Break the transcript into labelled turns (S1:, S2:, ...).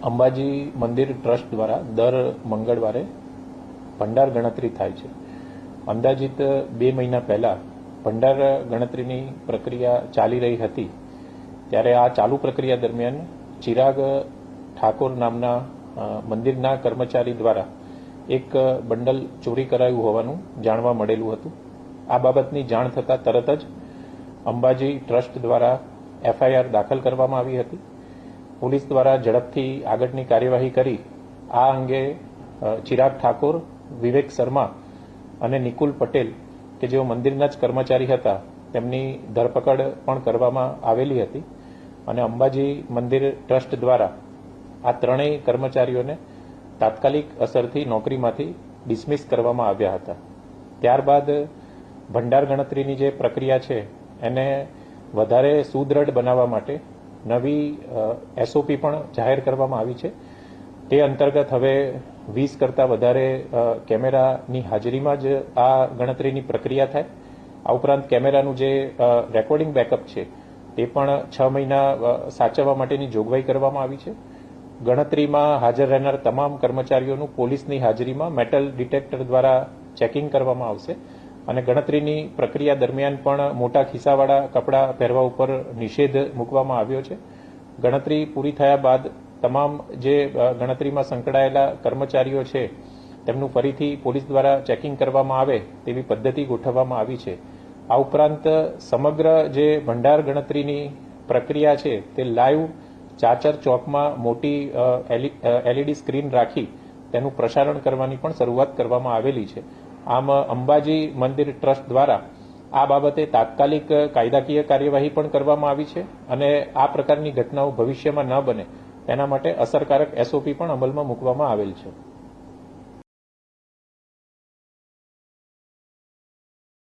S1: અંબાજી મંદિર ટ્રસ્ટ દ્વારા દર મંગળવારે ભંડાર ગણતરી થાય છે. અંદાજિત 2 મહિના પહેલા ભંડાર ગણતરીની પ્રક્રિયા ચાલી રહી હતી ત્યારે આ ચાલુ પ્રક્રિયા દરમિયાન ચિરાગ ઠાકોર નામના મંદિરના કર્મચારી દ્વારા એક બંડલ ચોરી કરાયું હોવાનું જાણવા મળેલું હતું. આ બાબતની જાણ થતાં તરત જ અંબાજી ટ્રસ્ટ દ્વારા FIR દાખલ કરવામાં આવી હતી. પોલીસ દ્વારા ઝડપથી આગળની કાર્યવાહી કરી આ અંગે ચિરાગ ઠાકોર, વિવેક શર્મા અને નિકુલ પટેલ કે જેઓ મંદિરના જ કર્મચારી હતા તેમની ધરપકડ પણ કરવામાં આવેલી હતી અને અંબાજી મંદિર ટ્રસ્ટ દ્વારા આ ત્રણેય કર્મચારીઓને તાત્કાલિક અસરથી નોકરીમાંથી ડિસમિસ કરવામાં આવ્યા હતા. ત્યારબાદ ભંડાર ગણતરીની જે પ્રક્રિયા છે એને વધારે સુદ્રઢ બનાવવા માટે નવી SOP પણ જાહેર કરવામાં આવી છે. તે અંતર્ગત હવે 20 કરતાં વધારે કેમેરાની હાજરીમાં જ આ ગણતરીની પ્રક્રિયા થાય. આ ઉપરાંત કેમેરાનું જે રેકોર્ડિંગ બેકઅપ છે તે પણ 6 મહિના સાચવવા માટેની જોગવાઈ કરવામાં આવી છે. ગણતરીમાં હાજર રહેનાર તમામ કર્મચારીઓનું પોલીસની હાજરીમાં મેટલ ડિટેક્ટર દ્વારા ચેકિંગ કરવામાં આવશે અને ગણતરીની પ્રક્રિયા દરમિયાન પણ મોટા ખિસ્સાવાળા કપડાં પહેરવા ઉપર નિષેધ મૂકવામાં આવ્યો છે. ગણતરી પૂરી થયા બાદ તમામ જે ગણતરીમાં સંકળાયેલા કર્મચારીઓ છે તેમનું ફરીથી પોલીસ દ્વારા ચેકિંગ કરવામાં આવે તેવી પદ્ધતિ ગોઠવવામાં આવી છે. આ ઉપરાંત સમગ્ર જે ભંડાર ગણતરીની પ્રક્રિયા છે તે લાઈવ ચાચર ચોકમાં મોટી LED સ્ક્રીન રાખી તેનું પ્રસારણ કરવાની પણ શરૂઆત કરવામાં આવેલી છે. આમ અંબાજી મંદિર ટ્રસ્ટ દ્વારા આ બાબતે તાત્કાલિક કાયદાકીય કાર્યવાહી પણ કરવામાં આવી છે અને આ પ્રકારની ઘટનાઓ ભવિષ્યમાં ન બને તેના માટે અસરકારક SOP પણ અમલમાં મૂકવામાં આવેલ છે.